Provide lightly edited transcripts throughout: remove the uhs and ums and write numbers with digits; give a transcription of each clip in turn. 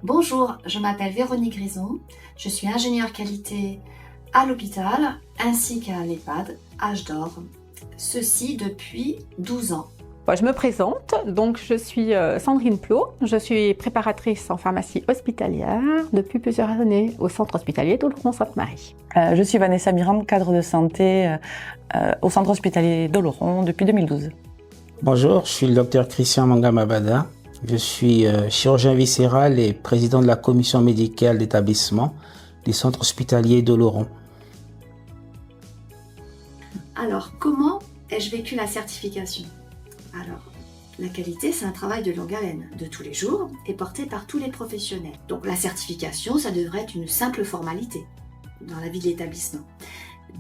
Bonjour, je m'appelle Véronique Grison, je suis ingénieure qualité à l'hôpital ainsi qu'à l'EHPAD, Âge d'Or, ceci depuis 12 ans. Je me présente, donc je suis Sandrine Plot, je suis préparatrice en pharmacie hospitalière depuis plusieurs années au centre hospitalier d'Oloron-Sainte-Marie. Je suis Vanessa Miram, cadre de santé au centre hospitalier d'Oloron depuis 2012. Bonjour, je suis le docteur Christian Mangamabada. Je suis chirurgien viscéral et président de la commission médicale d'établissement du centre hospitalier d'Oloron. Alors, comment ai-je vécu la certification ? Alors, la qualité, c'est un travail de longue haleine, de tous les jours, et porté par tous les professionnels. Donc la certification, ça devrait être une simple formalité dans la vie de l'établissement.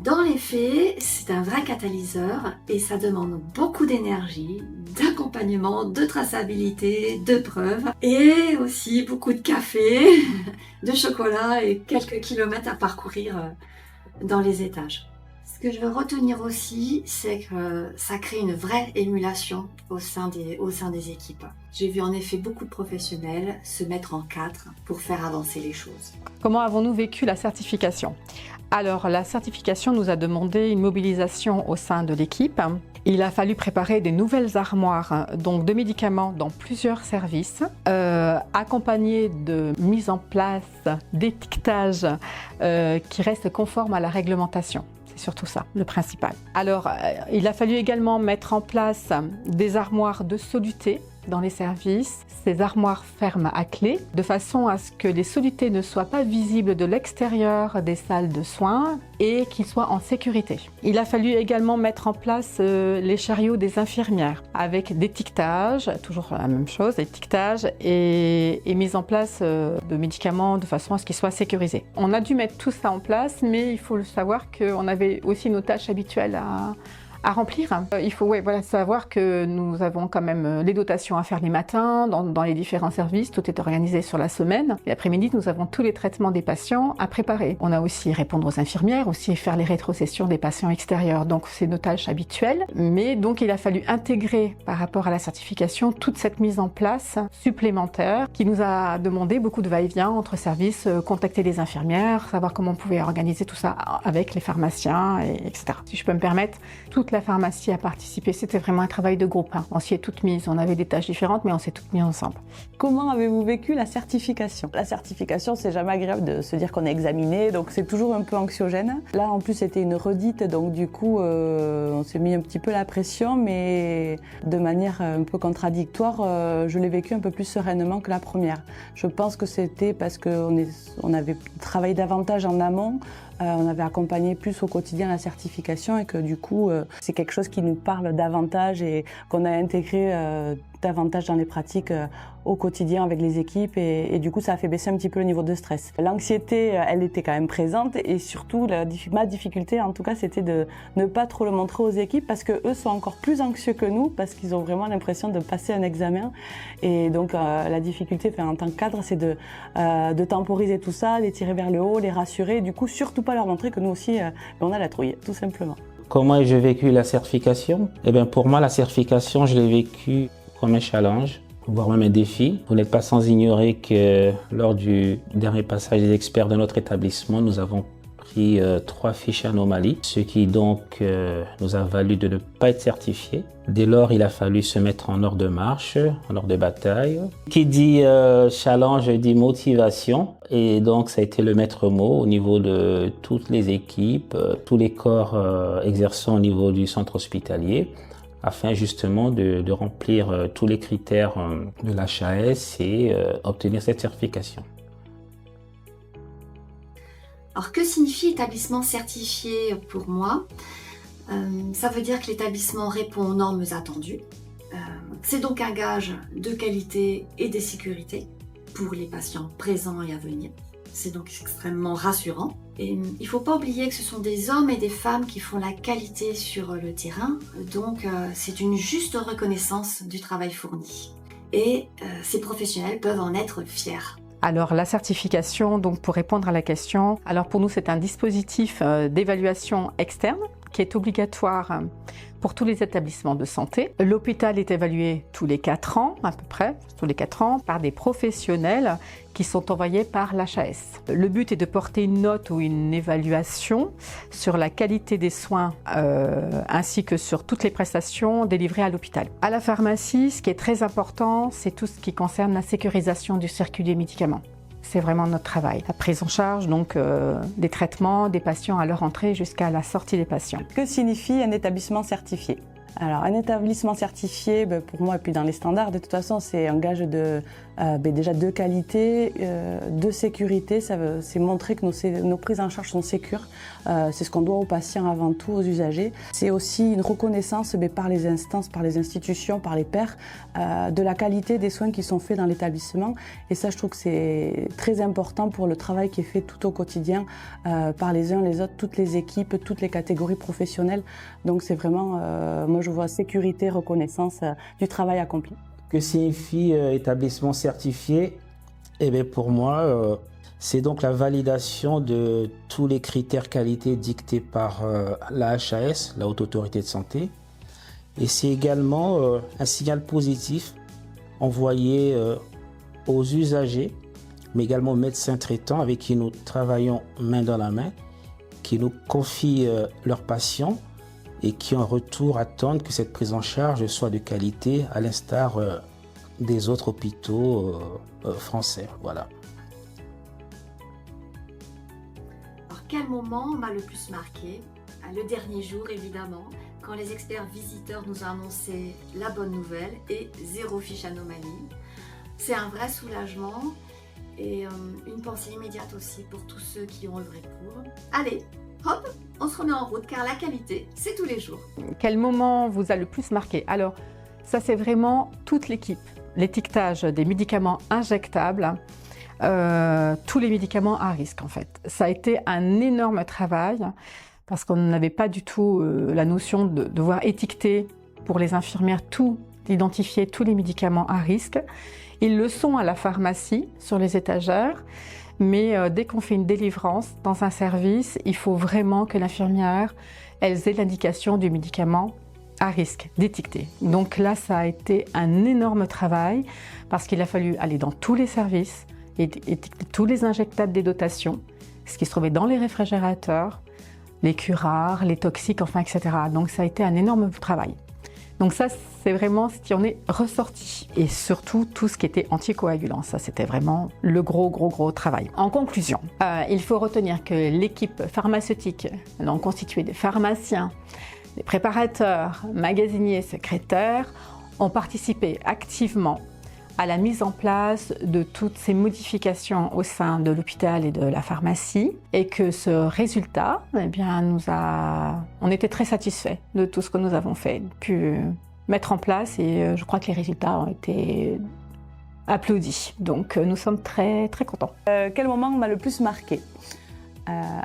Dans les faits, c'est un vrai catalyseur et ça demande beaucoup d'énergie, d'accompagnement, de traçabilité, de preuves et aussi beaucoup de café, de chocolat et quelques kilomètres à parcourir dans les étages. Ce que je veux retenir aussi, c'est que ça crée une vraie émulation au sein des équipes. J'ai vu en effet beaucoup de professionnels se mettre en quatre pour faire avancer les choses. Comment avons-nous vécu la certification ? Alors, la certification nous a demandé une mobilisation au sein de l'équipe. Il a fallu préparer des nouvelles armoires, donc de médicaments dans plusieurs services, accompagnées de mise en place d'étiquetage qui restent conformes à la réglementation. Surtout ça, le principal. Alors, il a fallu également mettre en place des armoires de soluté dans les services, ces armoires ferment à clé, de façon à ce que les solutés ne soient pas visibles de l'extérieur des salles de soins et qu'ils soient en sécurité. Il a fallu également mettre en place les chariots des infirmières avec d'étiquetage, toujours la même chose, étiquetage et mise en place de médicaments de façon à ce qu'ils soient sécurisés. On a dû mettre tout ça en place, mais il faut le savoir qu'on avait aussi nos tâches habituelles à remplir. Il faut savoir que nous avons quand même les dotations à faire les matins, dans les différents services, tout est organisé sur la semaine. Et l'après-midi, nous avons tous les traitements des patients à préparer. On a aussi répondre aux infirmières, aussi faire les rétrocessions des patients extérieurs. Donc c'est nos tâches habituelles. Mais donc il a fallu intégrer par rapport à la certification toute cette mise en place supplémentaire qui nous a demandé beaucoup de va-et-vient entre services, contacter les infirmières, savoir comment on pouvait organiser tout ça avec les pharmaciens, etc. Si je peux me permettre, toute la pharmacie a participé, c'était vraiment un travail de groupe. On s'y est toutes mises, on avait des tâches différentes, mais on s'est toutes mises ensemble. Comment avez-vous vécu la certification ? La certification, c'est jamais agréable de se dire qu'on est examiné, donc c'est toujours un peu anxiogène. Là, en plus, c'était une redite, donc du coup, on s'est mis un petit peu la pression, mais de manière un peu contradictoire, je l'ai vécu un peu plus sereinement que la première. Je pense que c'était parce qu'on avait travaillé davantage en amont, on avait accompagné plus au quotidien la certification et que du coup, c'est quelque chose qui nous parle davantage et qu'on a intégré davantage dans les pratiques au quotidien avec les équipes et du coup ça a fait baisser un petit peu le niveau de stress. L'anxiété, elle était quand même présente et surtout ma difficulté en tout cas c'était de ne pas trop le montrer aux équipes parce que eux sont encore plus anxieux que nous parce qu'ils ont vraiment l'impression de passer un examen et donc la difficulté en tant que cadre c'est de temporiser tout ça, les tirer vers le haut, les rassurer et du coup surtout pas leur montrer que nous aussi on a la trouille tout simplement. Comment ai-je vécu la certification ? Eh bien pour moi la certification je l'ai vécue comme un challenge, voire même un défi. Vous n'êtes pas sans ignorer que lors du dernier passage des experts de notre établissement, nous avons pris 3 fiches anomalies, ce qui donc nous a valu de ne pas être certifiés. Dès lors, il a fallu se mettre en ordre de marche, en ordre de bataille. Qui dit challenge dit motivation et donc ça a été le maître mot au niveau de toutes les équipes, tous les corps exerçant au niveau du centre hospitalier, afin justement de remplir tous les critères de l'HAS et obtenir cette certification. Alors que signifie établissement certifié pour moi ? Ça veut dire que l'établissement répond aux normes attendues. C'est donc un gage de qualité et de sécurité pour les patients présents et à venir. C'est donc extrêmement rassurant. Et il ne faut pas oublier que ce sont des hommes et des femmes qui font la qualité sur le terrain. Donc c'est une juste reconnaissance du travail fourni. Et ces professionnels peuvent en être fiers. Alors la certification, donc pour répondre à la question, alors pour nous c'est un dispositif d'évaluation externe qui est obligatoire pour tous les établissements de santé. L'hôpital est évalué tous les 4 ans, à peu près, tous les 4 ans, par des professionnels qui sont envoyés par l'HAS. Le but est de porter une note ou une évaluation sur la qualité des soins ainsi que sur toutes les prestations délivrées à l'hôpital. À la pharmacie, ce qui est très important, c'est tout ce qui concerne la sécurisation du circuit des médicaments. C'est vraiment notre travail. La prise en charge donc des traitements des patients à leur entrée jusqu'à la sortie des patients. Que signifie un établissement certifié ? Alors, un établissement certifié, pour moi, et puis dans les standards, de toute façon, c'est un gage déjà de qualité, de sécurité. C'est montrer que nos prises en charge sont sécures. C'est ce qu'on doit aux patients avant tout, aux usagers. C'est aussi une reconnaissance par les instances, par les institutions, par les pairs, de la qualité des soins qui sont faits dans l'établissement. Et ça, je trouve que c'est très important pour le travail qui est fait tout au quotidien par les uns les autres, toutes les équipes, toutes les catégories professionnelles. Donc, c'est vraiment, moi, je vois sécurité, reconnaissance du travail accompli. Que signifie établissement certifié? Eh bien, pour moi, c'est donc la validation de tous les critères qualité dictés par la HAS, la Haute Autorité de Santé. Et c'est également un signal positif envoyé aux usagers, mais également aux médecins traitants avec qui nous travaillons main dans la main, qui nous confient leurs patients et qui en retour attendent que cette prise en charge soit de qualité à l'instar des autres hôpitaux français. Voilà. Alors, quel moment m'a le plus marqué? Le dernier jour, évidemment, quand les experts visiteurs nous ont annoncé la bonne nouvelle et 0 fiche anomalie. C'est un vrai soulagement et une pensée immédiate aussi pour tous ceux qui ont œuvré pour. Allez, hop, on se remet en route car la qualité, c'est tous les jours. Quel moment vous a le plus marqué? Alors, ça c'est vraiment toute l'équipe. L'étiquetage des médicaments injectables, tous les médicaments à risque en fait. Ça a été un énorme travail parce qu'on n'avait pas du tout la notion de devoir étiqueter pour les infirmières d'identifier tous les médicaments à risque. Ils le sont à la pharmacie, sur les étagères, mais dès qu'on fait une délivrance dans un service, il faut vraiment que l'infirmière ait l'indication du médicament à risque, d'étiqueter. Donc là, ça a été un énorme travail parce qu'il a fallu aller dans tous les services, étiqueter tous les injectables des dotations, ce qui se trouvait dans les réfrigérateurs, les curares, les toxiques, enfin, etc. Donc ça a été un énorme travail. Donc ça, c'est vraiment ce qui en est ressorti. Et surtout, tout ce qui était anticoagulant. Ça, c'était vraiment le gros travail. En conclusion, il faut retenir que l'équipe pharmaceutique, donc constituée des pharmaciens, des préparateurs, magasiniers, secrétaires, ont participé activement à la mise en place de toutes ces modifications au sein de l'hôpital et de la pharmacie et que ce résultat, eh bien, on était très satisfaits de tout ce que nous avons fait, pu mettre en place et je crois que les résultats ont été applaudis. Donc nous sommes très contents. Quel moment m'a le plus marqué?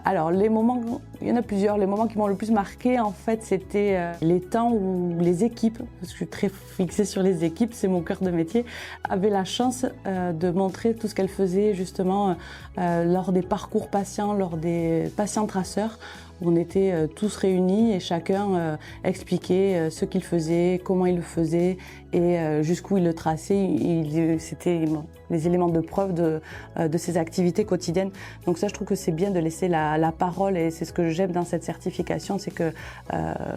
Alors, les moments, il y en a plusieurs. Les moments qui m'ont le plus marqué, en fait, c'était les temps où les équipes, parce que je suis très fixée sur les équipes, c'est mon cœur de métier, avaient la chance de montrer tout ce qu'elles faisaient justement lors des parcours patients, lors des patients traceurs. On était tous réunis et chacun expliquait ce qu'il faisait, comment il le faisait et jusqu'où il le traçait. C'était les éléments de preuve de ses activités quotidiennes. Donc ça, je trouve que c'est bien de laisser la parole et c'est ce que j'aime dans cette certification, c'est que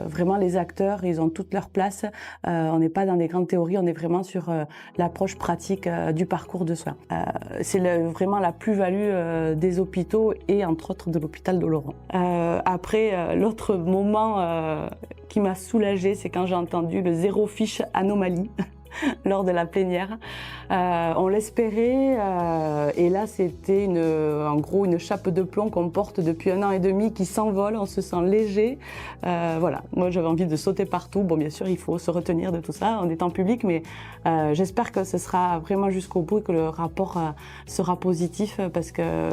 vraiment les acteurs, ils ont toute leur place. On n'est pas dans des grandes théories, on est vraiment sur l'approche pratique du parcours de soins. C'est vraiment la plus-value des hôpitaux et entre autres de l'hôpital d'Oloron. Après, l'autre moment qui m'a soulagée, c'est quand j'ai entendu le 0 fiche anomalie lors de la plénière. On l'espérait et là c'était en gros une chape de plomb qu'on porte depuis 1 an et demi qui s'envole, on se sent léger. Voilà, moi j'avais envie de sauter partout. Bon, bien sûr il faut se retenir de tout ça, on est en public, mais j'espère que ce sera vraiment jusqu'au bout et que le rapport sera positif parce que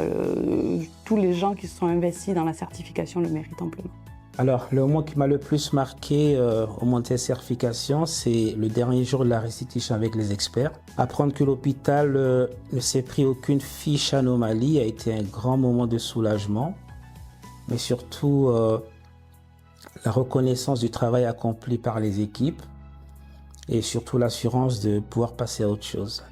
tous les gens qui se sont investis dans la certification le méritent amplement. Alors, le moment qui m'a le plus marqué au moment de cette certification, c'est le dernier jour de la restitution avec les experts. Apprendre que l'hôpital ne s'est pris aucune fiche anomalie a été un grand moment de soulagement. Mais surtout, la reconnaissance du travail accompli par les équipes et surtout l'assurance de pouvoir passer à autre chose.